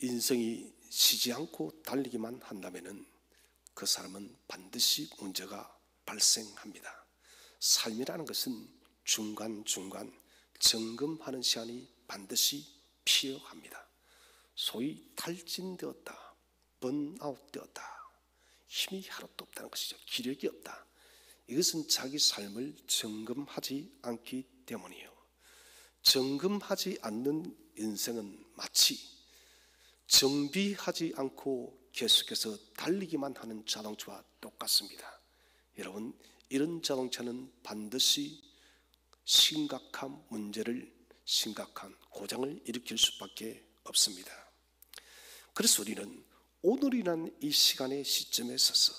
인생이 쉬지 않고 달리기만 한다면 그 사람은 반드시 문제가 발생합니다. 삶이라는 것은 중간중간 점검하는 시간이 반드시 필요합니다. 소위 탈진되었다, 번아웃되었다, 힘이 하나도 없다는 것이죠. 기력이 없다. 이것은 자기 삶을 점검하지 않기 때문이에요. 점검하지 않는 인생은 마치 정비하지 않고 계속해서 달리기만 하는 자동차와 똑같습니다. 여러분, 이런 자동차는 반드시 심각한 문제를, 심각한 고장을 일으킬 수밖에 없습니다. 그래서 우리는 오늘이라는 이 시간의 시점에 서서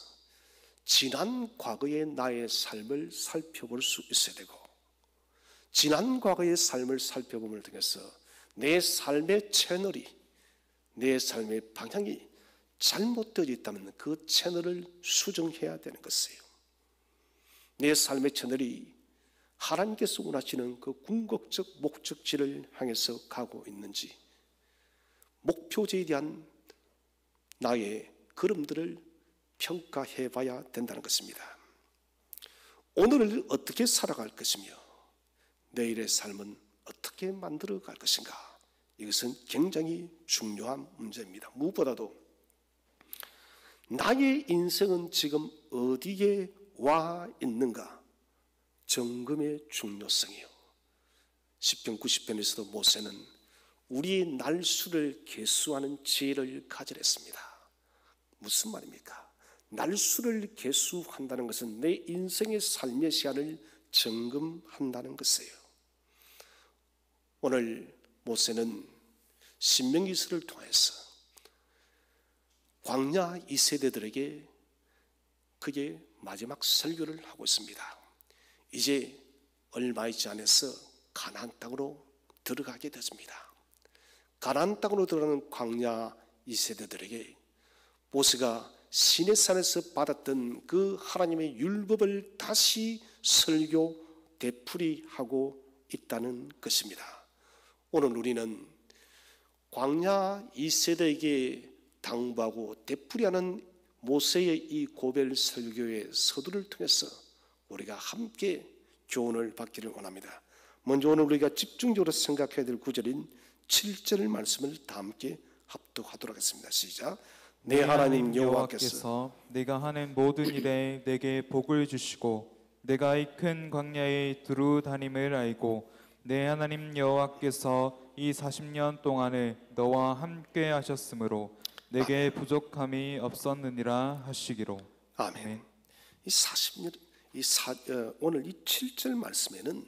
지난 과거의 나의 삶을 살펴볼 수 있어야 되고, 지난 과거의 삶을 살펴봄을 통해서 내 삶의 채널이, 내 삶의 방향이 잘못되어 있다면 그 채널을 수정해야 되는 것이에요. 내 삶의 채널이 하나님께서 원하시는 그 궁극적 목적지를 향해서 가고 있는지, 목표지에 대한 나의 걸음들을 평가해 봐야 된다는 것입니다. 오늘을 어떻게 살아갈 것이며 내일의 삶은 어떻게 만들어 갈 것인가, 이것은 굉장히 중요한 문제입니다. 무엇보다도 나의 인생은 지금 어디에 와 있는가, 점검의 중요성이요. 10편 90편에서도 모세는 우리의 날수를 계수하는 지혜를 가지랬습니다. 무슨 말입니까? 날수를 계수한다는 것은 내 인생의 삶의 시간을 점검한다는 것이에요. 오늘 모세는 신명기서를 통해서 광야 2세대들에게 그의 마지막 설교를 하고 있습니다. 이제 얼마 있지 않아서 가나안 땅으로 들어가게 됐습니다. 가나안 땅으로 들어가는 광야 2세대들에게 모세가 시내산에서 받았던 그 하나님의 율법을 다시 설교 되풀이하고 있다는 것입니다. 오늘 우리는 광야 2세대에게 당부하고 되풀이하는 모세의 이 고별 설교의 서두를 통해서 우리가 함께 교훈을 받기를 원합니다. 먼저 오늘 우리가 집중적으로 생각해야 될 구절인 7절 말씀을 다 함께 합독하도록 하겠습니다. 시작. 내 하나님 여호와께서 내가 하는 모든 일에 내게 복을 주시고 내가 이 큰 광야에 두루 다님을 알고 내 하나님 여호와께서 이 40년 동안을 너와 함께 하셨으므로 내게 부족함이 없었느니라 하시기로. 아멘. 이 40년, 오늘 이 7절 말씀에는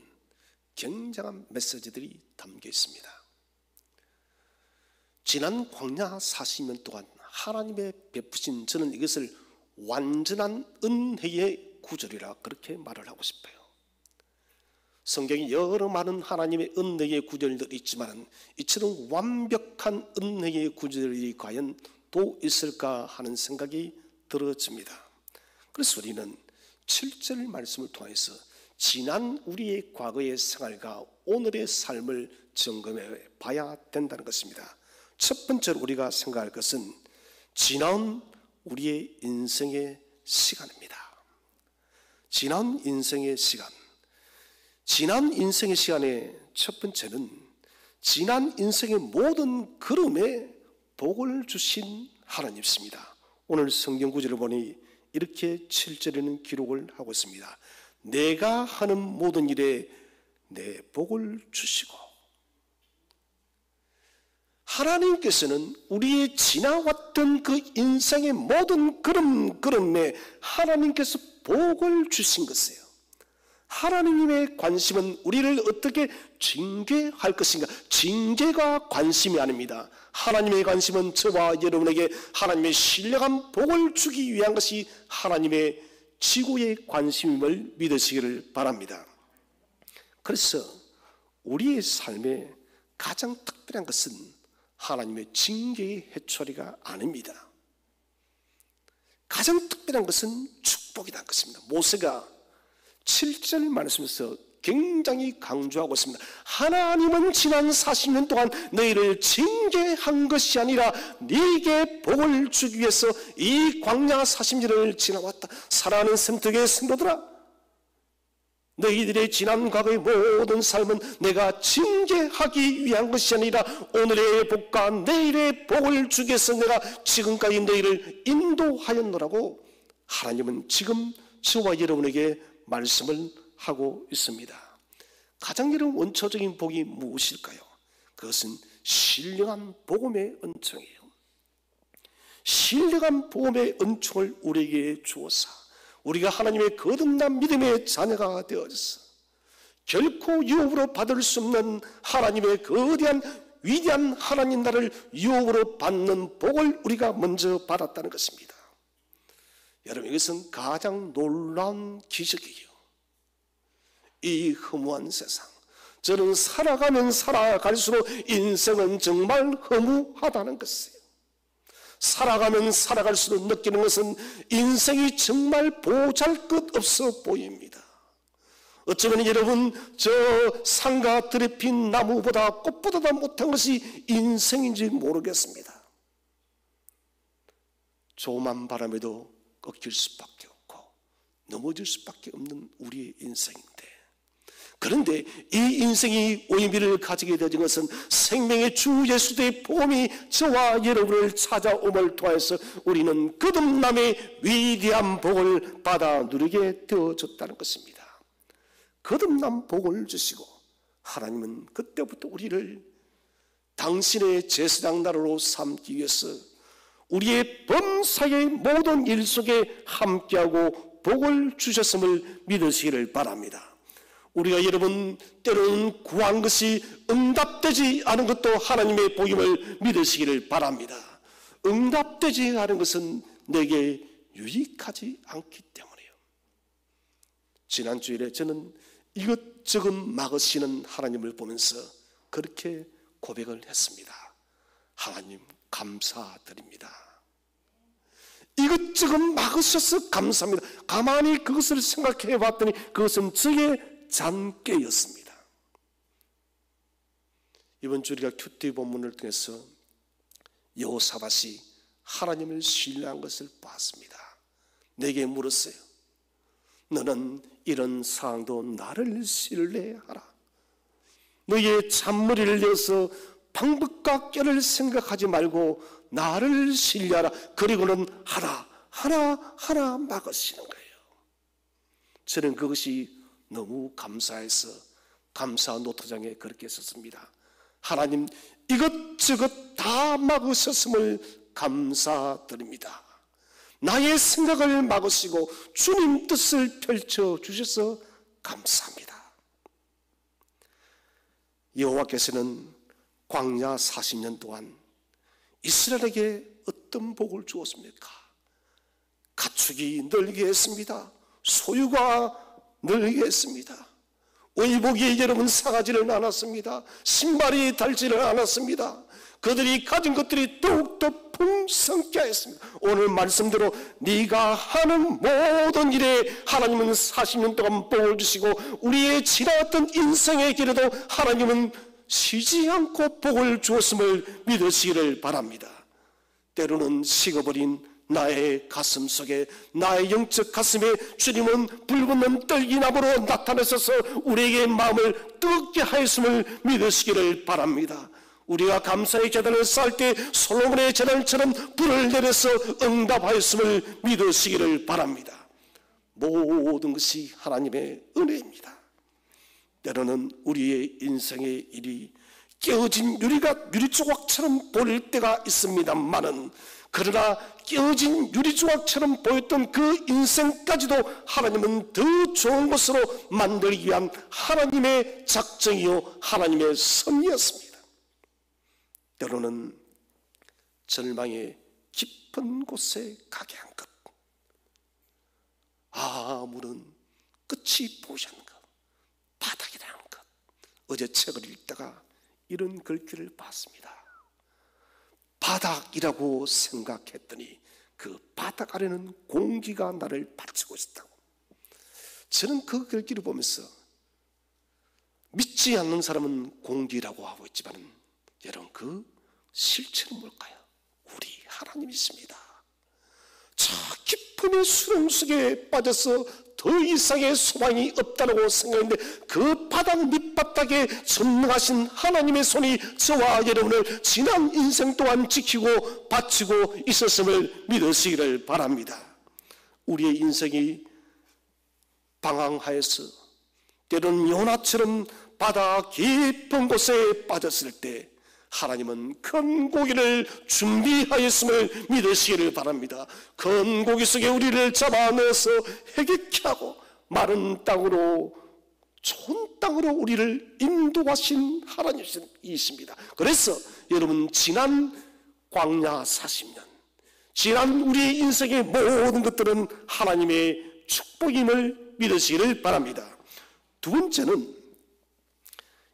굉장한 메시지들이 담겨 있습니다. 지난 광야 40년 동안 하나님의 베푸신, 저는 이것을 완전한 은혜의 구절이라 그렇게 말을 하고 싶어요. 성경에 여러 많은 하나님의 은혜의 구절들이 있지만 이처럼 완벽한 은혜의 구절이 과연 또 있을까 하는 생각이 들어집니다. 그래서 우리는 7절 말씀을 통해서 지난 우리의 과거의 생활과 오늘의 삶을 점검해 봐야 된다는 것입니다. 첫 번째로 우리가 생각할 것은 지난 우리의 인생의 시간입니다. 지난 인생의 시간. 지난 인생의 시간의 첫 번째는 지난 인생의 모든 걸음에 복을 주신 하나님이십니다. 오늘 성경 구절을 보니 이렇게 7절에는 기록을 하고 있습니다. 내가 하는 모든 일에 내 복을 주시고, 하나님께서는 우리의 지나왔던 그 인생의 모든 걸음에 하나님께서 복을 주신 것이에요. 하나님의 관심은 우리를 어떻게 징계할 것인가, 징계가 관심이 아닙니다. 하나님의 관심은 저와 여러분에게 하나님의 신령한 복을 주기 위한 것이 하나님의 지구의 관심임을 믿으시기를 바랍니다. 그래서 우리의 삶에 가장 특별한 것은 하나님의 징계의 해초리가 아닙니다. 가장 특별한 것은 축복이라는 것입니다. 모세가 7절 말씀에서 굉장히 강조하고 있습니다. 하나님은 지난 40년 동안 너희를 징계한 것이 아니라 네게 복을 주기 위해서 이 광야 40년을 지나왔다. 사랑하는 sem터교회 성도들아, 너희들의 지난 과거의 모든 삶은 내가 징계하기 위한 것이 아니라 오늘의 복과 내일의 복을 주기 위해서 내가 지금까지 너희를 인도하였노라고 하나님은 지금 저와 여러분에게 말씀을 하고 있습니다. 가장 여러분 원초적인 복이 무엇일까요? 그것은 신령한 복음의 은총이에요. 신령한 복음의 은총을 우리에게 주어서 우리가 하나님의 거듭난 믿음의 자녀가 되어서 결코 유업으로 받을 수 없는 하나님의 거대한 위대한 하나님 나라를 유업으로 받는 복을 우리가 먼저 받았다는 것입니다. 여러분, 이것은 가장 놀라운 기적이에요. 이 허무한 세상, 저는 살아가면 살아갈수록 인생은 정말 허무하다는 것이에요. 살아가면 살아갈수록 느끼는 것은 인생이 정말 보잘것없어 보입니다. 어쩌면 여러분, 저 상가 들에 핀 나무보다 꽃보다도 못한 것이 인생인지 모르겠습니다. 조만 바람에도 꺾일 수밖에 없고 넘어질 수밖에 없는 우리의 인생인데, 그런데 이 인생이 의미를 가지게 되는 것은 생명의 주 예수의 복음이 저와 여러분을 찾아옴을 통해서 우리는 거듭남의 위대한 복을 받아 누리게 되어졌다는 것입니다. 거듭남 복을 주시고 하나님은 그때부터 우리를 당신의 제사장 나라로 삼기 위해서 우리의 범사의 모든 일 속에 함께하고 복을 주셨음을 믿으시기를 바랍니다. 우리가 여러분 때로는 구한 것이 응답되지 않은 것도 하나님의 복임을 믿으시기를 바랍니다. 응답되지 않은 것은 내게 유익하지 않기 때문이에요. 지난 주일에 저는 이것저것 막으시는 하나님을 보면서 그렇게 고백을 했습니다. 하나님 감사드립니다. 이것저것 막으셔서 감사합니다. 가만히 그것을 생각해 봤더니 그것은 저의 잔꾀였습니다. 이번 주 우리가 큐티 본문을 통해서 여호사밧이 하나님을 신뢰한 것을 봤습니다. 내게 물었어요. 너는 이런 상황도 나를 신뢰하라. 너의 잔머리를 내어서 방법과 꾀를 생각하지 말고 나를 신뢰하라. 그리고는 하나 막으시는 거예요. 저는 그것이 너무 감사해서 감사 노트장에 그렇게 썼습니다. 하나님 이것저것 다 막으셨음을 감사드립니다. 나의 생각을 막으시고 주님 뜻을 펼쳐주셔서 감사합니다. 여호와께서는 광야 40년 동안 이스라엘에게 어떤 복을 주었습니까? 가축이 늘게 했습니다. 소유가 늘게 했습니다. 의복이 여러분 상하지를 않았습니다. 신발이 닳지를 않았습니다. 그들이 가진 것들이 더욱더 풍성케 하였습니다. 오늘 말씀대로 네가 하는 모든 일에 하나님은 40년 동안 복을 주시고 우리의 지나왔던 인생의 길에도 하나님은 쉬지 않고 복을 주었음을 믿으시기를 바랍니다. 때로는 식어버린 나의 가슴 속에, 나의 영적 가슴에 주님은 붉은 떨기나무로 나타나셔서 우리에게 마음을 뜨겁게 하였음을 믿으시기를 바랍니다. 우리가 감사의 제단을 쌓을 때 솔로몬의 제단처럼 불을 내려서 응답하였음을 믿으시기를 바랍니다. 모든 것이 하나님의 은혜입니다. 때로는 우리의 인생의 일이 깨어진 유리조각처럼 보일 때가 있습니다만은, 그러나 깨어진 유리조각처럼 보였던 그 인생까지도 하나님은 더 좋은 것으로 만들기 위한 하나님의 작정이요 하나님의 섭리였습니다. 때로는 절망의 깊은 곳에 가게 한 것, 아무런 끝이 보이지 않는 것, 바닥이라는 것. 어제 책을 읽다가 이런 글귀를 봤습니다. 바닥이라고 생각했더니 그 바닥 아래는 공기가 나를 받치고 있었다고. 저는 그 글귀를 보면서 믿지 않는 사람은 공기라고 하고 있지만 여러분 그 실체는 뭘까요? 우리 하나님이십니다. 저 깊은 수렁 속에 빠져서 더 이상의 소망이 없다고 생각했는데 그 바닥 밑바닥에 전능하신 하나님의 손이 저와 여러분을 지난 인생 동안 지키고 바치고 있었음을 믿으시기를 바랍니다. 우리의 인생이 방황하여서 때로는 요나처럼 바다 깊은 곳에 빠졌을 때 하나님은 큰 고기를 준비하였음을 믿으시기를 바랍니다. 큰 고기 속에 우리를 잡아 넣어서 해결케 하고 마른 땅으로, 좋은 땅으로 우리를 인도하신 하나님이십니다. 그래서 여러분 지난 광야 40년, 지난 우리의 인생의 모든 것들은 하나님의 축복임을 믿으시기를 바랍니다. 두 번째는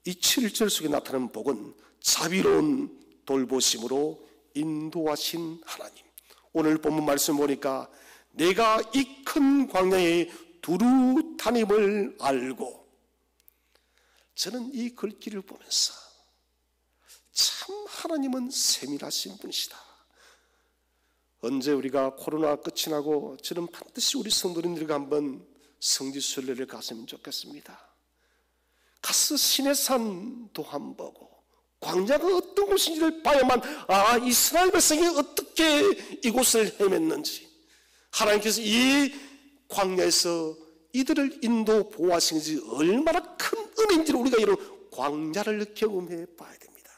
이 7절 속에 나타나는 복은 자비로운 돌보심으로 인도하신 하나님. 오늘 본문 말씀 보니까 내가 이 큰 광야에 두루 다님을 알고, 저는 이 글귀를 보면서 참 하나님은 세밀하신 분이시다. 언제 우리가 코로나 끝이 나고 저는 반드시 우리 성도님들과 한번 성지순례를 갔으면 좋겠습니다. 가서 시내산도 한번 보고 광야가 어떤 곳인지를 봐야만 이스라엘 백성이 어떻게 이곳을 헤맸는지, 하나님께서 이 광야에서 이들을 인도 보호하시는지 얼마나 큰 은혜인지를 우리가 이런 광야를 경험해 봐야 됩니다.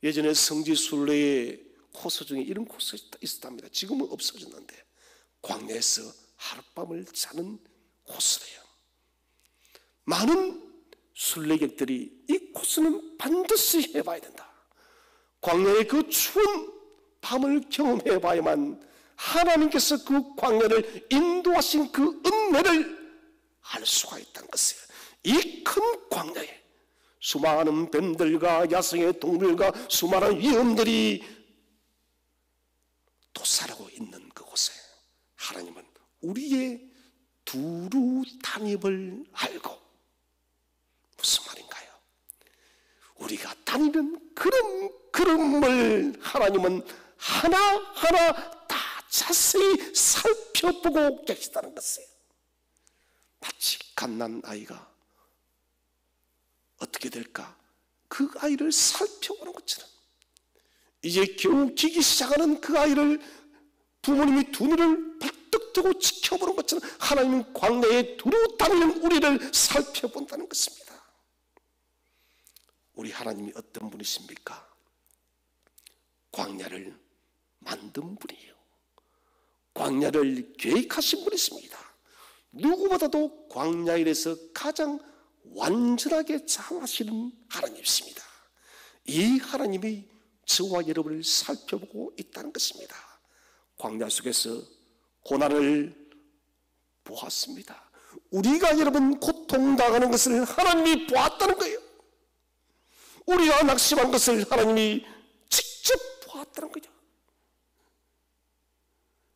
예전에 성지순례의 코스 중에 이런 코스가 있었답니다. 지금은 없어졌는데 광야에서 하룻밤을 자는 코스래요. 많은 순례객들이 이 코스는 반드시 해봐야 된다. 광야의 그 추운 밤을 경험해 봐야만 하나님께서 그 광야를 인도하신 그 은혜를 알 수가 있다는 것이에요. 이 큰 광야에 수많은 뱀들과 야생의 동물과 수많은 위험들이 도살하고 있는 그곳에 하나님은 우리의 두루 다님을 알고, 무슨 말인가요? 우리가 다니는 걸음을 하나님은 하나하나 다 자세히 살펴보고 계시다는 것이에요. 마치 갓난 아이가 어떻게 될까? 그 아이를 살펴보는 것처럼 이제 겨우 기기 시작하는 그 아이를 부모님이 두 눈을 벌떡 뜨고 지켜보는 것처럼 하나님은 광야에 두루 다니는 우리를 살펴본다는 것입니다. 우리 하나님이 어떤 분이십니까? 광야를 만든 분이에요. 광야를 계획하신 분이십니다. 누구보다도 광야에 대해서 가장 완전하게 잘 아시는 하나님이십니다. 이 하나님이 저와 여러분을 살펴보고 있다는 것입니다. 광야 속에서 고난을 보았습니다. 우리가 여러분 고통당하는 것을 하나님이 보았다는 거예요. 우리가 낙심한 것을 하나님이 직접 보았다는 거죠.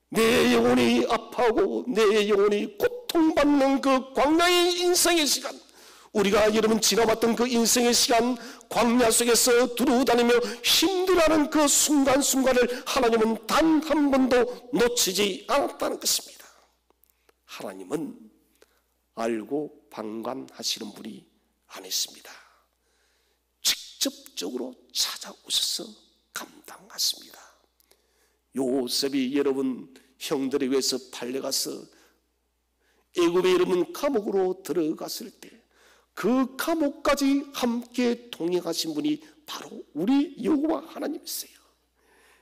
내 영혼이 아파하고 내 영혼이 고통받는 그 광야의 인생의 시간, 우리가 여러분 지나봤던 그 인생의 시간, 광야 속에서 두루다니며 힘들어하는 그 순간순간을 하나님은 단 한 번도 놓치지 않았다는 것입니다. 하나님은 알고 방관하시는 분이 아니십니다. 직접적으로 찾아오셔서 감당하십니다. 요셉이 여러분 형들에 의해서 팔려가서 애굽에 여러분 감옥으로 들어갔을 때 그 감옥까지 함께 동행하신 분이 바로 우리 여호와 하나님이세요.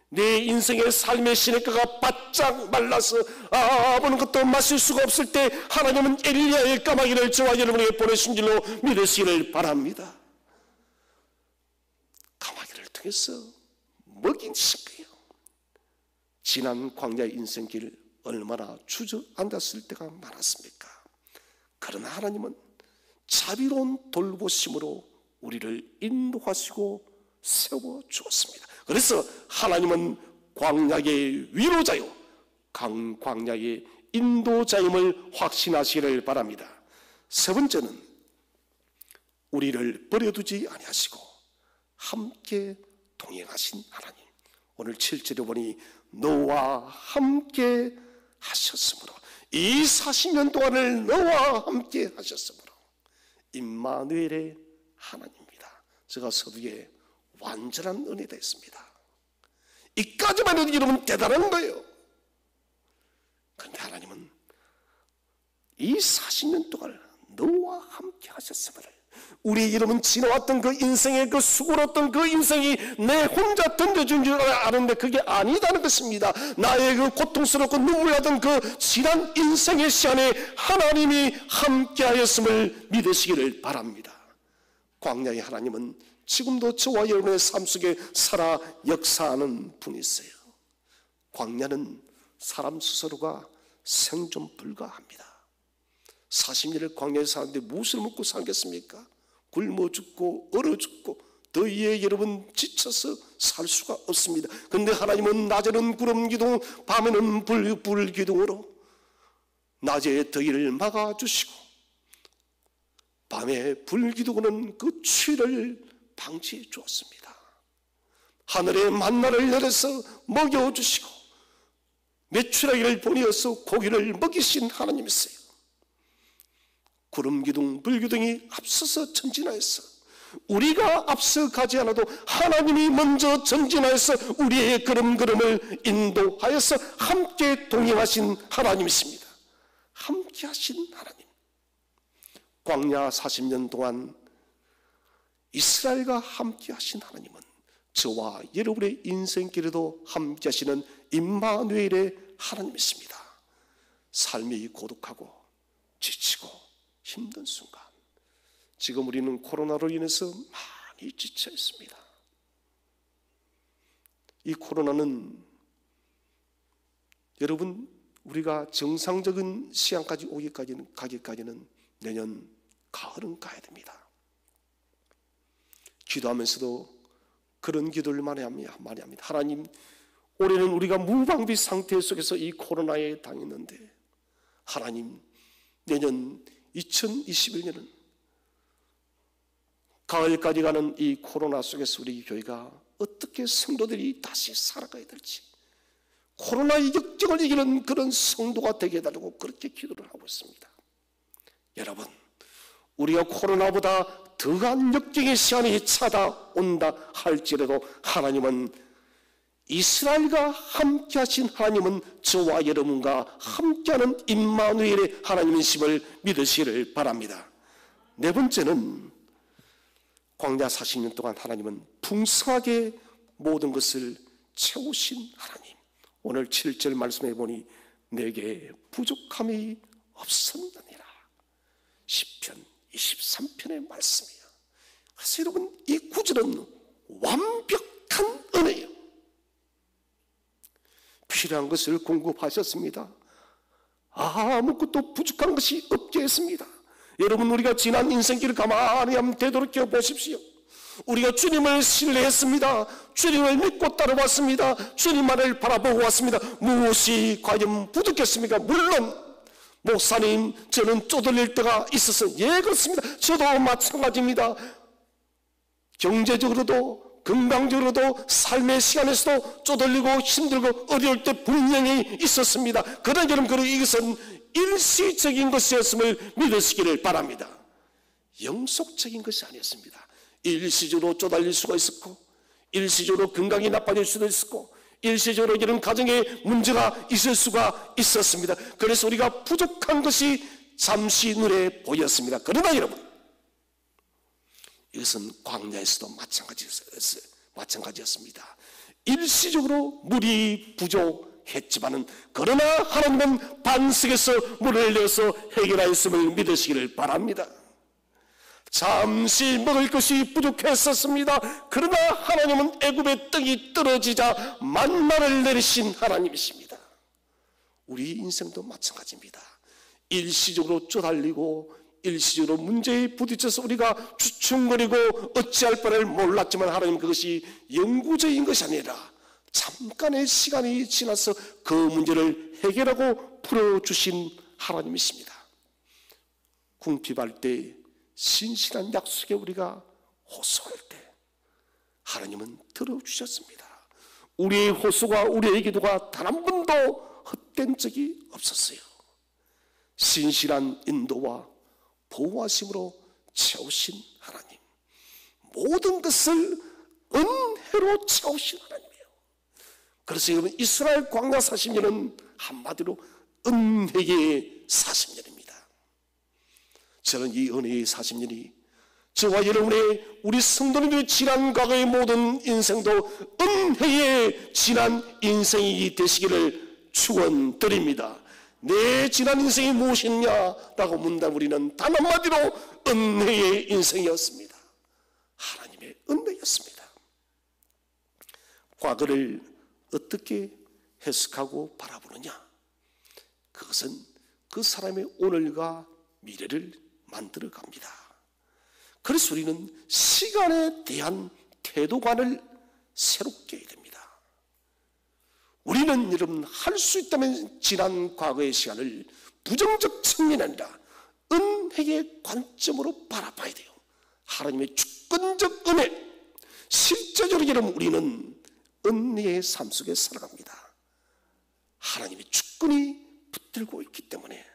내 인생의 삶의 시냇가가 바짝 말라서 아무런 것도 마실 수가 없을 때 하나님은 엘리야의 까마귀를 저와 여러분에게 보내신 줄로 믿으시기를 바랍니다. 까마귀를 통해서 먹이신 거예요. 지난 광야 인생길 얼마나 주저앉았을 때가 많았습니까? 그러나 하나님은 자비로운 돌보심으로 우리를 인도하시고 세워주었습니다. 그래서 하나님은 광야의 위로자요 광야의 인도자임을 확신하시기를 바랍니다. 세 번째는 우리를 버려두지 아니하시고 함께 동행하신 하나님. 오늘 7절에 보니 너와 함께 하셨으므로, 이 40년 동안을 너와 함께 하셨으므로 임마누엘의 하나님입니다. 제가 서두에 완전한 은혜가 있습니다. 이까지만 해도 여러분 대단한 거예요. 그런데 하나님은 이 40년 동안 너와 함께 하셨으므로, 우리 여러분 지나왔던 그 인생의 그 수고로웠던 그 인생이 내 혼자 던져준 줄 아는데 그게 아니다는 것입니다. 나의 그 고통스럽고 눈물나던 그 지난 인생의 시간에 하나님이 함께하였음을 믿으시기를 바랍니다. 광야의 하나님은 지금도 저와 여러분의 삶 속에 살아 역사하는 분이세요. 광야는 사람 스스로가 생존 불가합니다. 40년을 광야에 사는데 무엇을 먹고 살겠습니까? 굶어 죽고 얼어 죽고 더위에 여러분 지쳐서 살 수가 없습니다. 그런데 하나님은 낮에는 구름 기둥, 밤에는 불 기둥으로 낮에 더위를 막아주시고 밤에 불 기둥으로는 그 추위를 방치해 주었습니다. 하늘에 만나를 내려서 먹여주시고 메추라기를 보내어서 고기를 먹이신 하나님이세요. 구름 기둥, 불 기둥이 앞서서 전진하여서 우리가 앞서 가지 않아도 하나님이 먼저 전진하여서 우리의 걸음걸음을 인도하여서 함께 동행하신 하나님이십니다. 함께 하신 하나님. 광야 40년 동안 이스라엘과 함께 하신 하나님은 저와 여러분의 인생길에도 함께 하시는 임마누엘의 하나님이십니다. 삶이 고독하고 지치고 힘든 순간, 지금 우리는 코로나로 인해서 많이 지쳐 있습니다. 이 코로나는 여러분 우리가 정상적인 시간까지 가기까지는 내년 가을은 가야 됩니다. 기도하면서도 그런 기도를 많이 합니다. 하나님, 올해는 우리가 무방비 상태 속에서 이 코로나에 당했는데 하나님, 내년 2021년은 가을까지 가는 이 코로나 속에서 우리 교회가 어떻게 성도들이 다시 살아가야 될지, 코로나의 역경을 이기는 그런 성도가 되게 해달라고 그렇게 기도를 하고 있습니다. 여러분, 우리가 코로나보다 더한 역경의 시간이 찾아온다 할지라도 하나님은, 이스라엘과 함께 하신 하나님은 저와 여러분과 함께하는 임마누엘의 하나님이심을 믿으시기를 바랍니다. 네 번째는 광야 40년 동안 하나님은 풍성하게 모든 것을 채우신 하나님. 오늘 7절 말씀해 보니 내게 부족함이 없었느니라. 시편 23편의 말씀이에요. 그래서 여러분, 이 구절은 완벽한 은혜예요. 필요한 것을 공급하셨습니다. 아무것도 부족한 것이 없게 했습니다. 여러분, 우리가 지난 인생길을 가만히 한번 되돌이켜 보십시오. 우리가 주님을 신뢰했습니다. 주님을 믿고 따라왔습니다. 주님만을 바라보고 왔습니다. 무엇이 과연 부족했습니까? 물론 목사님, 저는 쪼들릴 때가 있어서, 예, 그렇습니다. 저도 마찬가지입니다. 경제적으로도 건강적으로도 삶의 시간에서도 쪼들리고 힘들고 어려울 때 분명히 있었습니다. 그러나 여러분, 이것은 일시적인 것이었음을 믿으시기를 바랍니다. 영속적인 것이 아니었습니다. 일시적으로 쪼달릴 수가 있었고, 일시적으로 건강이 나빠질 수도 있었고, 일시적으로 이런 가정에 문제가 있을 수가 있었습니다. 그래서 우리가 부족한 것이 잠시 눈에 보였습니다. 그러나 여러분, 이것은 광야에서도 마찬가지였습니다. 일시적으로 물이 부족했지만은, 그러나 하나님은 반석에서 물을 내어서 해결하였음을 믿으시기를 바랍니다. 잠시 먹을 것이 부족했었습니다. 그러나 하나님은 애굽의 떡이 떨어지자 만나를 내리신 하나님이십니다. 우리 인생도 마찬가지입니다. 일시적으로 쪼달리고 일시적으로 문제에 부딪혀서 우리가 주춤거리고 어찌할 바를 몰랐지만, 하나님 그것이 영구적인 것이 아니라 잠깐의 시간이 지나서 그 문제를 해결하고 풀어주신 하나님이십니다. 궁핍할 때 신실한 약속에 우리가 호소할 때 하나님은 들어주셨습니다. 우리의 호소가, 우리의 기도가 단 한 번도 헛된 적이 없었어요. 신실한 인도와 보호하심으로 채우신 하나님, 모든 것을 은혜로 채우신 하나님이에요. 그래서 여러분, 이스라엘 광야 40년은 한마디로 은혜의 40년입니다. 저는 이 은혜의 40년이 저와 여러분의, 우리 성도님의 지난 과거의 모든 인생도 은혜의 지난 인생이 되시기를 축원드립니다. 내 지난 인생이 무엇이냐라고 묻는다면 우리는 단 한마디로 은혜의 인생이었습니다. 하나님의 은혜였습니다. 과거를 어떻게 해석하고 바라보느냐, 그것은 그 사람의 오늘과 미래를 만들어 갑니다. 그래서 우리는 시간에 대한 태도관을 새롭게 해야 됩니다. 우리는 여러분, 할 수 있다면 지난 과거의 시간을 부정적 측면이 아니라 은혜의 관점으로 바라봐야 돼요. 하나님의 주권적 은혜, 실제적으로 여러분, 우리는 은혜의 삶 속에 살아갑니다. 하나님의 주권이 붙들고 있기 때문에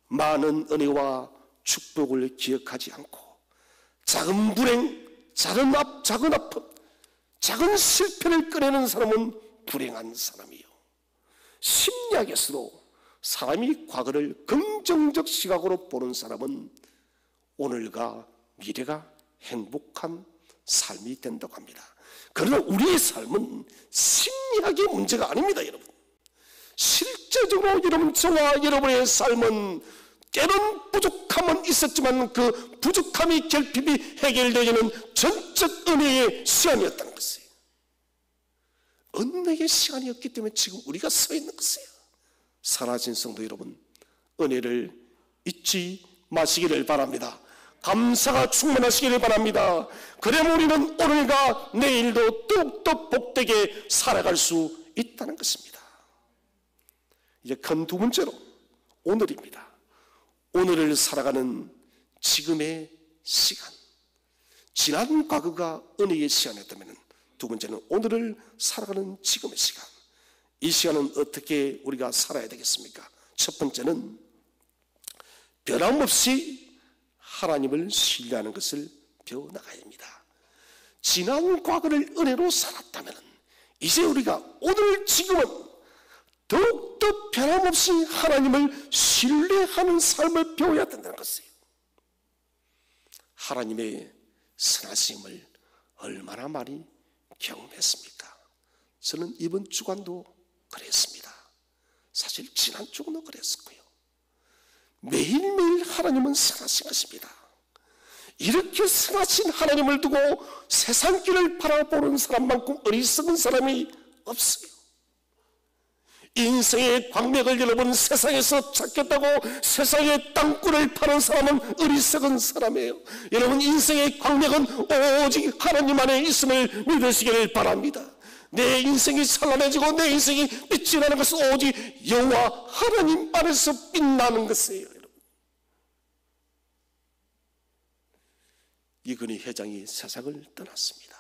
많은 은혜와 축복을 기억하지 않고 작은 불행, 작은 아픔, 작은 실패를 꺼내는 사람은 불행한 사람이요, 심리학에서도 사람이 과거를 긍정적 시각으로 보는 사람은 오늘과 미래가 행복한 삶이 된다고 합니다. 그러나 우리의 삶은 심리학의 문제가 아닙니다. 여러분, 실제적으로 여러분, 저와 여러분의 삶은 때론 부족함은 있었지만 그 부족함이 결핍이 해결되기는 전적 은혜의 시간이었다는 것이에요. 은혜의 시간이었기 때문에 지금 우리가 서 있는 것이에요. 사랑하신 성도 여러분, 은혜를 잊지 마시기를 바랍니다. 감사가 충만하시기를 바랍니다. 그러면 우리는 오늘과 내일도 더욱더 복되게 살아갈 수 있다는 것입니다. 이제 큰 두 번째로 오늘입니다. 오늘을 살아가는 지금의 시간, 지난 과거가 은혜의 시간이었다면 두 번째는 오늘을 살아가는 지금의 시간. 이 시간은 어떻게 우리가 살아야 되겠습니까? 첫 번째는 변함없이 하나님을 신뢰하는 것을 배워나가야 합니다. 지난 과거를 은혜로 살았다면 이제 우리가 오늘 지금은 더욱더 변함없이 하나님을 신뢰하는 삶을 배워야 된다는 것이에요. 하나님의 선하심을 얼마나 많이 경험했습니까? 저는 이번 주간도 그랬습니다. 사실 지난 주간도 그랬었고요. 매일매일 하나님은 선하신 것입니다. 이렇게 선하신 하나님을 두고 세상 길을 바라보는 사람만큼 어리석은 사람이 없어요. 인생의 광맥을 여러분 세상에서 찾겠다고 세상의 땅굴을 파는 사람은 어리석은 사람이에요. 여러분, 인생의 광맥은 오직 하나님 안에 있음을 믿으시기를 바랍니다. 내 인생이 찬란해지고 내 인생이 빛이 나는 것은 오직 여호와 하나님 안에서 빛나는 것이에요. 여러분, 이건희 회장이 세상을 떠났습니다.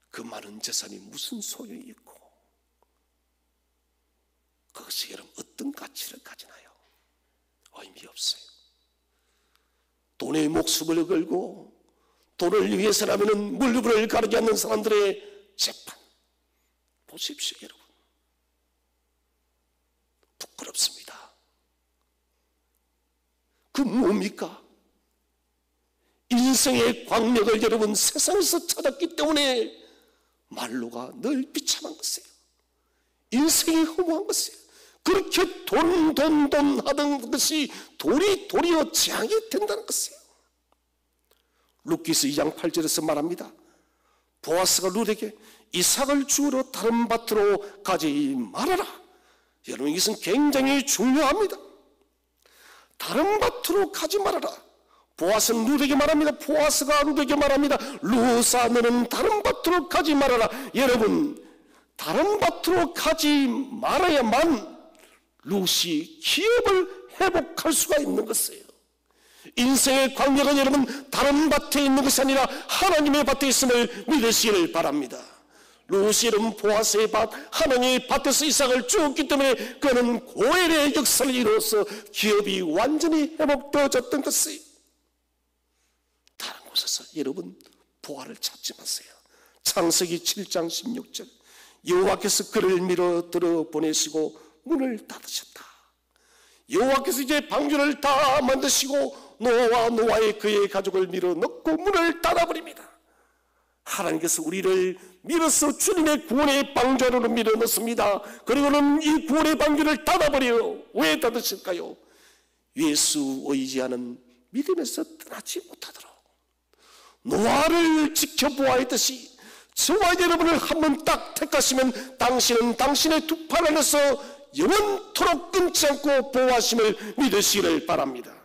그 많은 재산이 무슨 소용이 있고 그것이 여러분 어떤 가치를 가지나요? 의미 없어요. 돈의 목숨을 걸고 돈을 위해서라면 물불을 가리지 않는 사람들의 재판 보십시오. 여러분, 부끄럽습니다. 그 뭡니까? 인생의 광맥을 여러분 세상에서 찾았기 때문에 말로가 늘 비참한 것이에요. 인생이 허무한 것이에요. 그렇게 돈 하던 것이 도리어 재앙이 된다는 것이에요. 룻기서 2장 8절에서 말합니다. 보아스가 룻에게 이삭을 주우러 다른 밭으로 가지 말아라. 여러분, 이것은 굉장히 중요합니다. 다른 밭으로 가지 말아라. 보아스는 룻에게 말합니다. 보아스가 룻에게 말합니다. 룻아, 너는 다른 밭으로 가지 말아라. 여러분, 다른 밭으로 가지 말아야만 룻이 기업을 회복할 수가 있는 것이에요. 인생의 광야가 여러분 다른 밭에 있는 것이 아니라 하나님의 밭에 있음을 믿으시기를 바랍니다. 롯이 여러분 보아스의 밭, 하나님의 밭에서 이삭을 주었기 때문에 그는 고엘의 역사를 이루어서 기업이 완전히 회복되어졌던 것이에요. 다른 곳에서 여러분 보화를 찾지 마세요. 창세기 7장 16절, 여호와께서 그를 밀어 들어 보내시고 문을 닫으셨다. 여호와께서 이제 방주를 다 만드시고 노아와 노아의 그의 가족을 밀어 넣고 문을 닫아버립니다. 하나님께서 우리를 밀어서 주님의 구원의 방주 안으로 밀어 넣습니다. 그리고는 이 구원의 방주를 닫아버려요. 왜 닫으실까요? 예수 의지하는 믿음에서 떠나지 못하도록. 노아를 지켜보아야 했듯이 저와 여러분을 한번 딱 택하시면 당신은 당신의 두 팔 안에서 영원토록 끊지 않고 보호하심을 믿으시기를 바랍니다.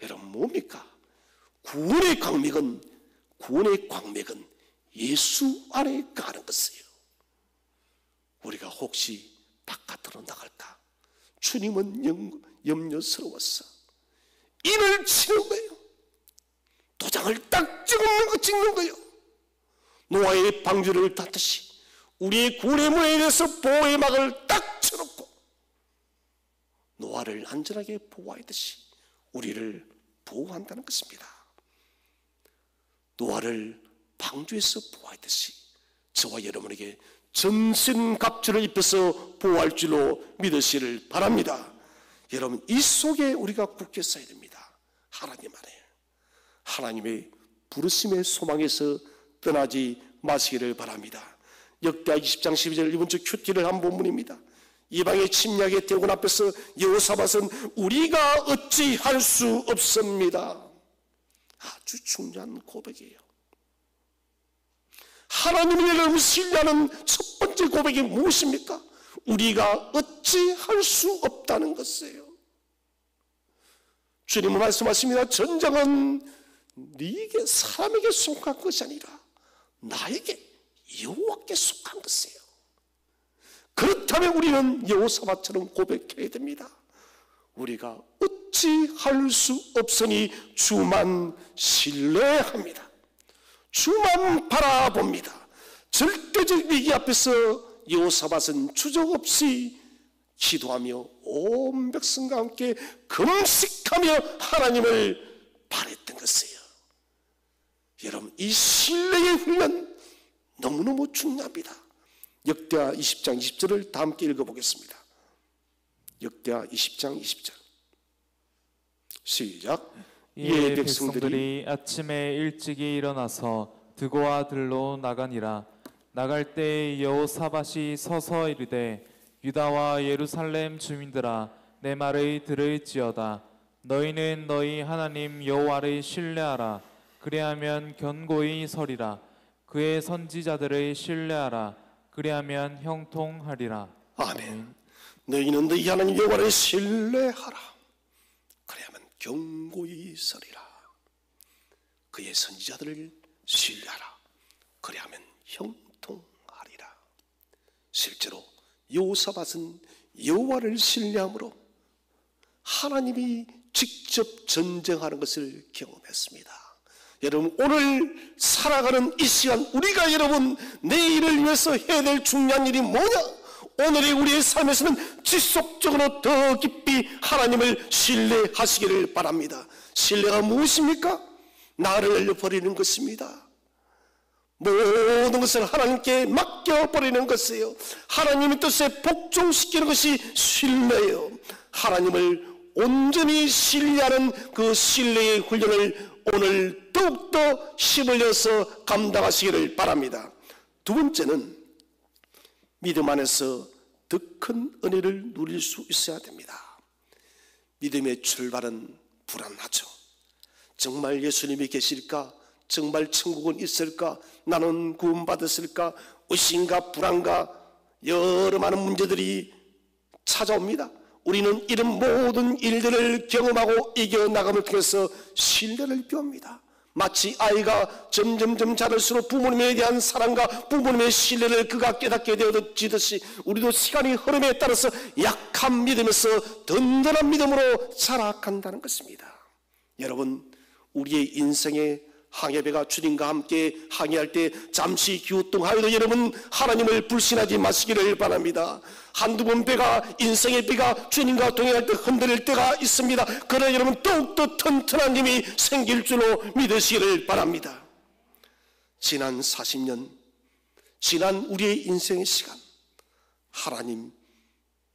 여러분 뭡니까? 구원의 광맥은 예수 안에 가는 것이에요. 우리가 혹시 바깥으로 나갈까? 주님은 염려스러워서 인을 치는 거예요. 도장을 딱 찍는 거예요. 노아의 방주를 닫듯이 우리의 구원의 문에 대해서 보호의 막을 딱 쳐놓고 노아를 안전하게 보호하듯이 우리를 보호한다는 것입니다. 노아를 방주에서 보호하듯이 저와 여러분에게 전신갑주를 입혀서 보호할 줄로 믿으시기를 바랍니다. 여러분 이 속에 우리가 굳게 서야 됩니다. 하나님 안에 하나님의 부르심의 소망에서 떠나지 마시기를 바랍니다. 역대하 20장 12절 이번 주 큐티를 한 본문입니다. 이방의 침략의 대군 앞에서 여호사밧은 우리가 어찌할 수 없습니다. 아주 중요한 고백이에요. 하나님을 여러분 신뢰하는 첫 번째 고백이 무엇입니까? 우리가 어찌할 수 없다는 것이에요. 주님은 말씀하십니다. 전쟁은 네게 사람에게 속한 것이 아니라 나에게 여호와께 속한 것이에요. 그렇다면 우리는 여호사밧처럼 고백해야 됩니다. 우리가 어찌할 수 없으니 주만 신뢰합니다. 주만 바라봅니다. 절대적 위기 앞에서 여호사밧은 주저없이 기도하며 온 백성과 함께 금식하며 하나님을 바랬던 것이에요. 여러분 이 신뢰의 훈련 너무너무 중요합니다. 역대하 20장 20절을 다 함께 읽어보겠습니다. 역대하 20장 20절 시작. 이에 백성들이 아침에 일찍이 일어나서 드고와 들로 나가니라. 나갈 때 여호사밧이 서서 이르되 유다와 예루살렘 주민들아 내 말을 들을지어다. 너희는 너희 하나님 여호와를 신뢰하라. 그리하면 견고히 서리라. 그의 선지자들을 신뢰하라. 그리하면 형통하리라. 아멘. 너희는 너희 하나님 여호와를 신뢰하라. 그리하면 견고히 서리라. 그의 선지자들을 신뢰하라. 그리하면 형통하리라. 실제로 여호사밧은 여호와를 신뢰함으로 하나님이 직접 전쟁하는 것을 경험했습니다. 여러분 오늘 살아가는 이 시간 우리가 여러분 내일을 위해서 해야 될 중요한 일이 뭐냐? 오늘의 우리의 삶에서는 지속적으로 더 깊이 하나님을 신뢰하시기를 바랍니다. 신뢰가 무엇입니까? 나를 버리는 것입니다. 모든 것을 하나님께 맡겨버리는 것이에요. 하나님의 뜻에 복종시키는 것이 신뢰예요. 하나님을 온전히 신뢰하는 그 신뢰의 훈련을 오늘 더욱더 힘을내서 감당하시기를 바랍니다. 두 번째는 믿음 안에서 더 큰 은혜를 누릴 수 있어야 됩니다. 믿음의 출발은 불안하죠. 정말 예수님이 계실까? 정말 천국은 있을까? 나는 구원받았을까? 의심과 불안과 여러 많은 문제들이 찾아옵니다. 우리는 이런 모든 일들을 경험하고 이겨나감을 통해서 신뢰를 배웁니다. 마치 아이가 점점점 자랄수록 부모님에 대한 사랑과 부모님의 신뢰를 그가 깨닫게 되어지듯이 우리도 시간의 흐름에 따라서 약한 믿음에서 든든한 믿음으로 살아간다는 것입니다. 여러분, 우리의 인생의 항해배가 주님과 함께 항해할 때 잠시 기우뚱하여도 여러분 하나님을 불신하지 마시기를 바랍니다. 한두 번 배가, 인생의 배가 주님과 동행할 때 흔들릴 때가 있습니다. 그러나 여러분 더욱더 튼튼한 힘이 생길 줄로 믿으시기를 바랍니다. 지난 40년, 지난 우리의 인생의 시간, 하나님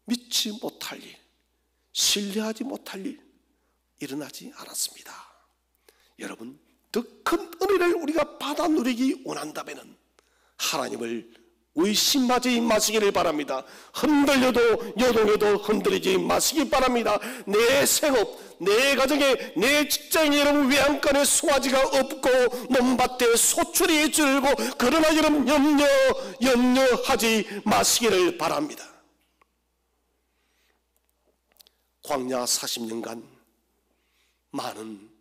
믿지 못할 일, 신뢰하지 못할 일 일어나지 않았습니다. 여러분, 더 큰 은혜를 우리가 받아 누리기 원한다면 하나님을 의심하지 마시기를 바랍니다. 흔들려도 요동해도 흔들리지 마시기 바랍니다. 내 생업, 내 가정에, 내 직장에 여러분 외양간에 송아지가 없고 논밭에 소출이 줄고, 그러나 여러분 염려하지 마시기를 바랍니다. 광야 40년간 많은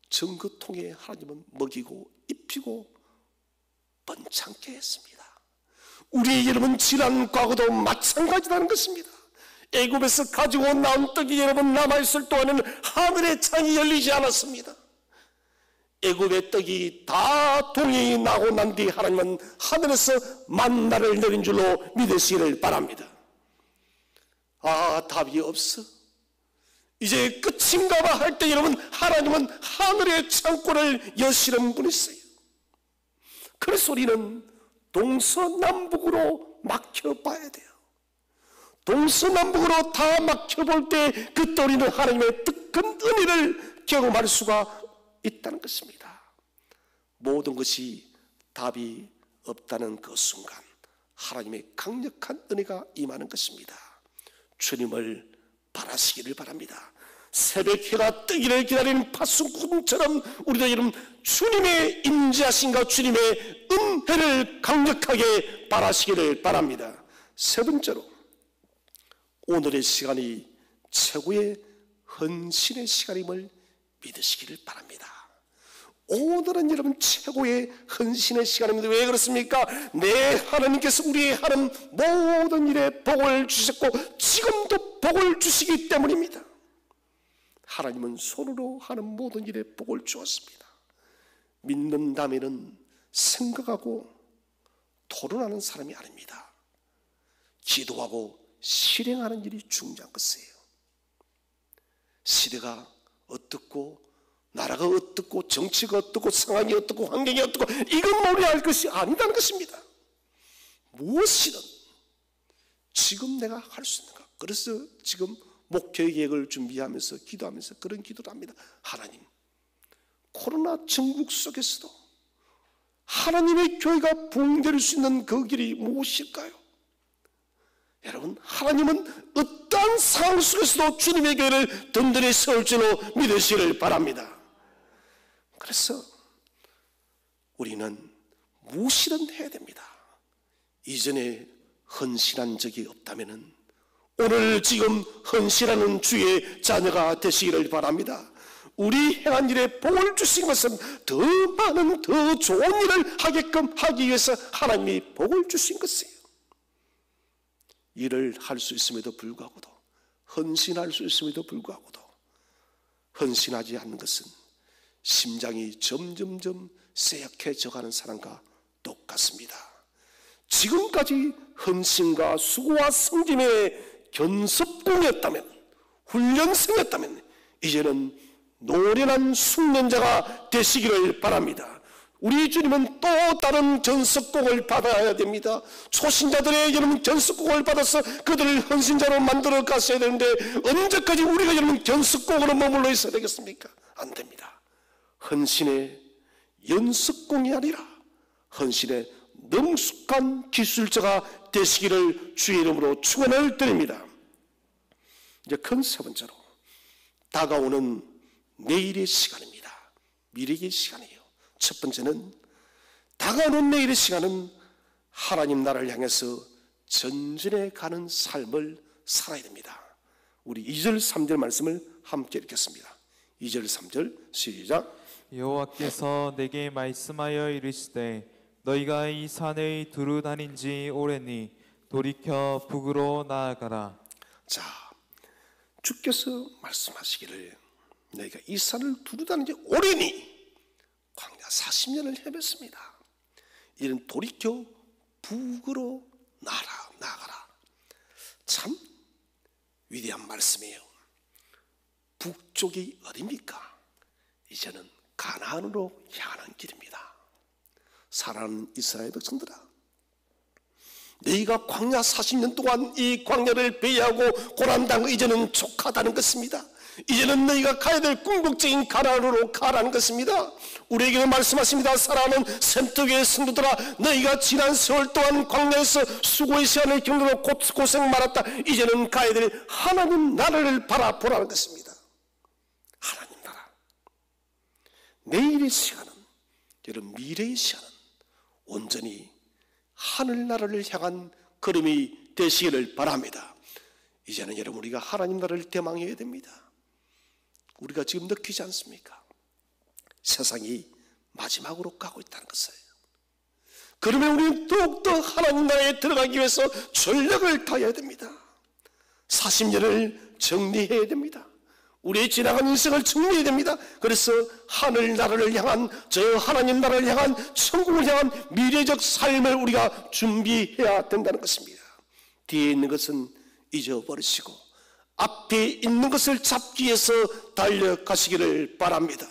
정거통에 하나님은 먹이고 입히고 번창케 했습니다. 우리 여러분 지난 과거도 마찬가지라는 것입니다. 애굽에서 가지고 나온 떡이 여러분 남아있을 동안에는 하늘의 창이 열리지 않았습니다. 애굽의 떡이 다 동이 나고 난 뒤 하나님은 하늘에서 만나를 내린 줄로 믿으시기를 바랍니다. 아, 답이 없어, 이제 끝인가 봐 할 때 여러분 하나님은 하늘의 창고를 여시는 분이세요. 그래서 우리는 동서남북으로 막혀봐야 돼요. 동서남북으로 다 막혀볼 때 그때 우리는 하나님의 뜨끈 은혜를 경험할 수가 있다는 것입니다. 모든 것이 답이 없다는 그 순간 하나님의 강력한 은혜가 임하는 것입니다. 주님을 바라시기를 바랍니다. 새벽 해가 뜨기를 기다리는 파수꾼처럼 우리도 여러분 주님의 임재하심과 주님의 은혜를 강력하게 바라시기를 바랍니다. 세 번째로, 오늘의 시간이 최고의 헌신의 시간임을 믿으시기를 바랍니다. 오늘은 여러분 최고의 헌신의 시간입니다. 왜 그렇습니까? 내 하나님께서 우리의 하는 모든 일에 복을 주셨고 지금도 복을 주시기 때문입니다. 하나님은 손으로 하는 모든 일에 복을 주었습니다. 믿는다면은 생각하고 토론하는 사람이 아닙니다. 기도하고 실행하는 일이 중요한 것이에요. 시대가 어떻고 나라가 어떻고 정치가 어떻고 상황이 어떻고 환경이 어떻고 이건 우리가 알 것이 아니다는 것입니다. 무엇이든 지금 내가 할 수 있는가. 그래서 지금 목회 계획을 준비하면서 기도하면서 그런 기도를 합니다. 하나님, 코로나 전국 속에서도 하나님의 교회가 부흥될 수 있는 그 길이 무엇일까요? 여러분, 하나님은 어떠한 상황 속에서도 주님의 교회를 든든히 세울 줄로 믿으시기를 바랍니다. 그래서 우리는 무엇이든 해야 됩니다. 이전에 헌신한 적이 없다면 오늘 지금 헌신하는 주의 자녀가 되시기를 바랍니다. 우리 행한 일에 복을 주신 것은 더 많은 더 좋은 일을 하게끔 하기 위해서 하나님이 복을 주신 것이에요. 일을 할 수 있음에도 불구하고도, 헌신할 수 있음에도 불구하고도 헌신하지 않는 것은 심장이 점점점 쇠약해져가는 사람과 똑같습니다. 지금까지 헌신과 수고와 성김의 견습공이었다면, 훈련생이었다면 이제는 노련한 숙련자가 되시기를 바랍니다. 우리 주님은 또 다른 견습공을 받아야 됩니다. 초신자들의 여러분 견습공을 받아서 그들을 헌신자로 만들어 가셔야 되는데 언제까지 우리가 여러분 견습공으로 머물러 있어야 되겠습니까? 안 됩니다. 헌신의 연습공이 아니라 헌신의 능숙한 기술자가 되시기를 주의 이름으로 축원을 드립니다. 이제 큰 세 번째로, 다가오는 내일의 시간입니다. 미래의 시간이에요. 첫 번째는 다가오는 내일의 시간은 하나님 나라를 향해서 전진해 가는 삶을 살아야 됩니다. 우리 2절 3절 말씀을 함께 읽겠습니다. 2절 3절 시작. 여호와께서 내게 말씀하여 이르시되 너희가 이 산을 두루 다닌 지 오래니 돌이켜 북으로 나아가라. 자, 주께서 말씀하시기를 너희가 이 산을 두루다는 게 오래니 광야 40년을 헤맸습니다. 이는 돌이켜 북으로 나아가라. 참 위대한 말씀이에요. 북쪽이 어디입니까? 이제는 가나안으로 향하는 길입니다. 사랑하는 이스라엘 백성들아, 너희가 광야 40년 동안 이 광야를 배회하고 고난당하고 이제는 족하다는 것입니다. 이제는 너희가 가야 될 궁극적인 가나안으로 가라는 것입니다. 우리에게 말씀하십니다. 사랑하는 샘터교의 성도들아, 너희가 지난 세월 동안 광야에서 수고의 시간을 겪는 고생 많았다. 이제는 가야 될 하나님 나라를 바라보라는 것입니다. 하나님 나라. 내일의 시간은, 여러분 미래의 시간은 온전히 하늘나라를 향한 걸음이 되시기를 바랍니다. 이제는 여러분 우리가 하나님 나라를 대망해야 됩니다. 우리가 지금 느끼지 않습니까? 세상이 마지막으로 가고 있다는 것을. 그러면 우리는 더욱더 하나님 나라에 들어가기 위해서 전력을 다해야 됩니다. 40년을 정리해야 됩니다. 우리의 지나간 인생을 정리해야 됩니다. 그래서 하늘나라를 향한, 저 하나님 나라를 향한, 천국을 향한 미래적 삶을 우리가 준비해야 된다는 것입니다. 뒤에 있는 것은 잊어버리시고 앞에 있는 것을 잡기 위해서 달려가시기를 바랍니다.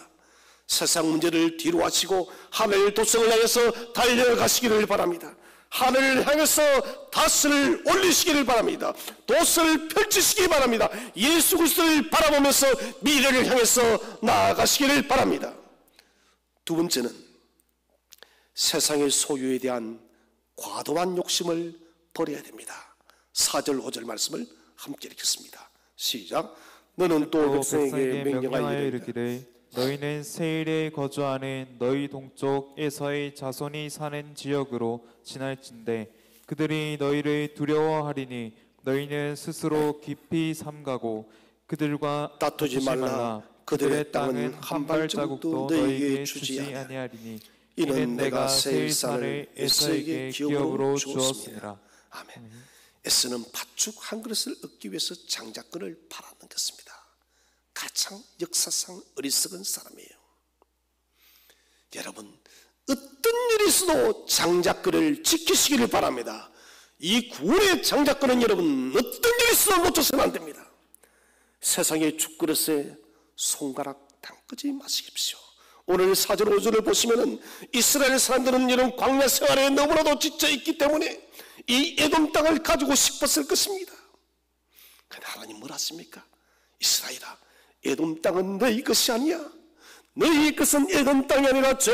세상 문제를 뒤로 하시고 하늘 도성을 향해서 달려가시기를 바랍니다. 하늘을 향해서 닷을 올리시기를 바랍니다. 돛을 펼치시기 바랍니다. 예수 그리스도를 바라보면서 미래를 향해서 나아가시기를 바랍니다. 두 번째는 세상의 소유에 대한 과도한 욕심을 버려야 됩니다. 4절 5절 말씀을 함께 읽겠습니다. 시작. 너는 또 백성에게 명령하여 이르기를 너희는 세일에 거주하는 너희 동쪽 에서의 자손이 사는 지역으로 지날진대 그들이 너희를 두려워하리니 너희는 스스로 깊이 삼가고 그들과 다투지 말라. 그들의 땅은 한 발자국도 너희에게 주지 아니하리니 이는 내가 세일산을 에서에게 기업으로 주었습니다. 아멘. 에서는 팥죽 한 그릇을 얻기 위해서 장자권을 팔았는 것입니다. 가장 역사상 어리석은 사람이에요. 여러분, 어떤 일이 있어도 장자권을 지키시기를 바랍니다. 이 구원의 장자권은 여러분 어떤 일이 있어도 놓쳐서는 안 됩니다. 세상의 죽그릇에 손가락 담그지 마시십시오. 오늘 4절 5절을 보시면은 이스라엘 사람들은 이런 광야 생활에 너무나도 지쳐 있기 때문에 이 에돔 땅을 가지고 싶었을 것입니다. 그런데 하나님 뭐라 하십니까? 이스라엘아, 에돔 땅은 너희 것이 아니야. 너희 것은 에돔 땅이 아니라 저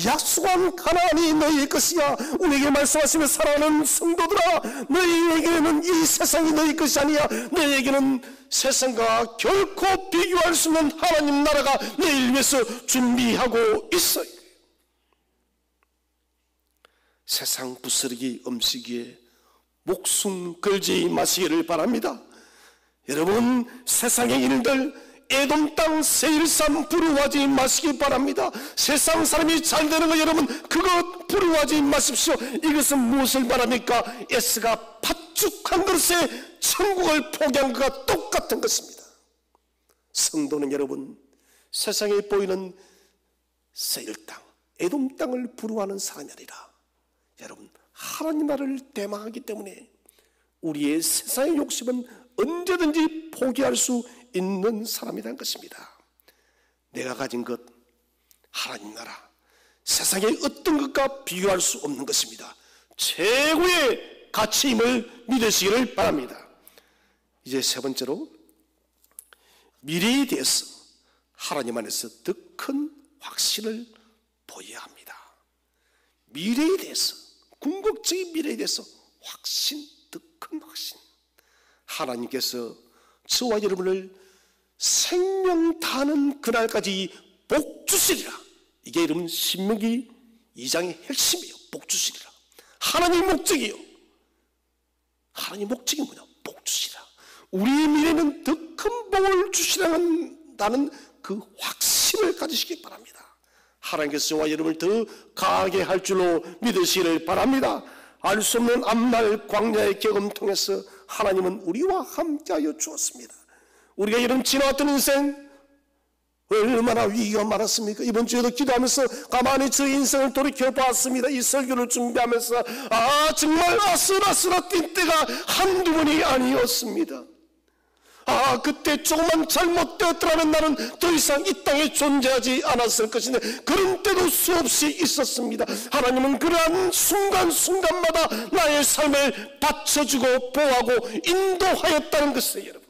약속한 가나안이 너희 것이야. 우리에게 말씀하시며 사랑하는 성도들아, 너희에게는 이 세상이 너희 것이 아니야. 너희에게는 세상과 결코 비교할 수 없는 하나님 나라가 너희를 위해서 준비하고 있어요. 세상 부스러기 음식에 목숨 걸지 마시기를 바랍니다. 여러분, 세상의 일들, 에돔 땅 세일산 부러워하지 마시기 바랍니다. 세상 사람이 잘 되는 거 여러분 그거 부러워하지 마십시오. 이것은 무엇을 말합니까? 에스가 팥죽 한 그릇에 천국을 포기한 것과 똑같은 것입니다. 성도는 여러분 세상에 보이는 세일 땅, 에돔 땅을 부러워하는 사람이 아니라 여러분 하나님 나라를 대망하기 때문에 우리의 세상의 욕심은 언제든지 포기할 수 있는 사람이라는 것입니다. 내가 가진 것, 하나님 나라, 세상의 어떤 것과 비교할 수 없는 것입니다. 최고의 가치임을 믿으시기를 바랍니다. 이제 세 번째로 미래에 대해서 하나님 안에서 더 큰 확신을 보여야 합니다. 미래에 대해서, 궁극적인 미래에 대해서 확신, 더 큰 확신. 하나님께서 저와 여러분을 생명 다하는 그날까지 복 주시리라. 이게 여러분 신명기 2장의 핵심이에요. 복 주시리라. 하나님 목적이요. 하나님 목적이 뭐냐? 복 주시리라. 우리의 미래는 더 큰 복을 주시라는 그 확신을 가지시기 바랍니다. 하나님께서 저와 여러분을 더 강하게 할 줄로 믿으시기를 바랍니다. 알 수 없는 앞날 광야의 경험 통해서 하나님은 우리와 함께하여 주었습니다. 우리가 이런 지나왔던 인생, 얼마나 위기가 많았습니까? 이번 주에도 기도하면서 가만히 저 인생을 돌이켜 보았습니다. 이 설교를 준비하면서 정말 아슬아슬한 때가 한두 번이 아니었습니다. 그때 조금만 잘못되었더라면 나는 더 이상 이 땅에 존재하지 않았을 것인데 그런 때도 수없이 있었습니다. 하나님은 그러한 순간순간마다 나의 삶을 받쳐주고 보호하고 인도하였다는 것이에요. 여러분,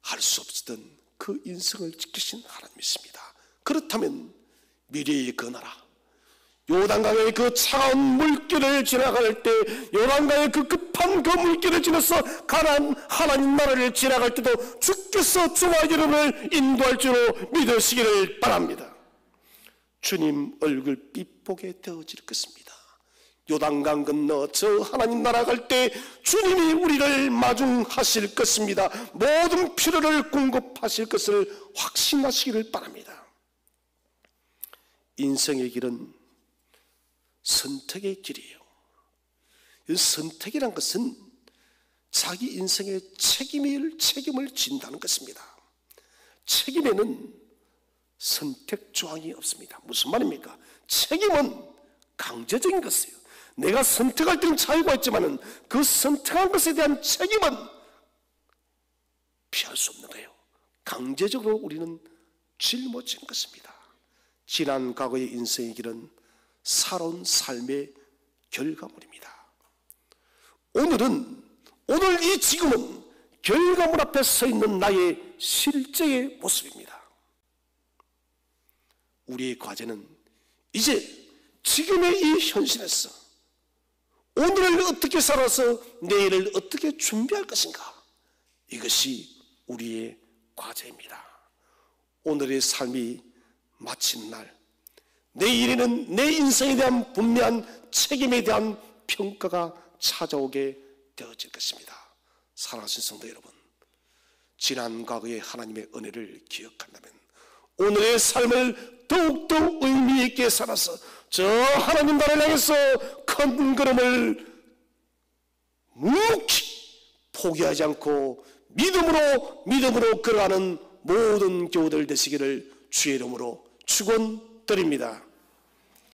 할 수 없었던 그 인생을 지키신 하나님이십니다. 그렇다면 미래에 그 나라, 요단강의 그 차가운 물길을 지나갈 때, 요단강의 그 급한 그 물길을 지나서 가나안 하나님 나라를 지나갈 때도 주께서 저와 여러분을 인도할 줄로 믿으시기를 바랍니다. 주님 얼굴빛 보게 되어질 것입니다. 요단강 건너 저 하나님 나라 갈 때 주님이 우리를 마중하실 것입니다. 모든 필요를 공급하실 것을 확신하시기를 바랍니다. 인생의 길은 선택의 길이에요. 이 선택이란 것은 자기 인생의 책임을 진다는 것입니다. 책임에는 선택 조항이 없습니다. 무슨 말입니까? 책임은 강제적인 것이에요. 내가 선택할 때는 자유가 있지만 그 선택한 것에 대한 책임은 피할 수 없는 거예요. 강제적으로 우리는 짊어지는 것입니다. 지난 과거의 인생의 길은 살아온 삶의 결과물입니다. 오늘 이 지금은 결과물 앞에 서 있는 나의 실제의 모습입니다. 우리의 과제는 이제 지금의 이 현실에서 오늘을 어떻게 살아서 내일을 어떻게 준비할 것인가, 이것이 우리의 과제입니다. 오늘의 삶이 마친 날, 내일에는 내 인생에 대한 분명한 책임에 대한 평가가 찾아오게 되어질 것입니다. 사랑하신 성도 여러분, 지난 과거의 하나님의 은혜를 기억한다면 오늘의 삶을 더욱더 의미 있게 살아서 저 하나님 나라를 향해서 큰 걸음을 묵묵히 포기하지 않고 믿음으로 걸어가는 모든 교우들 되시기를 주의 이름으로 축원드립니다.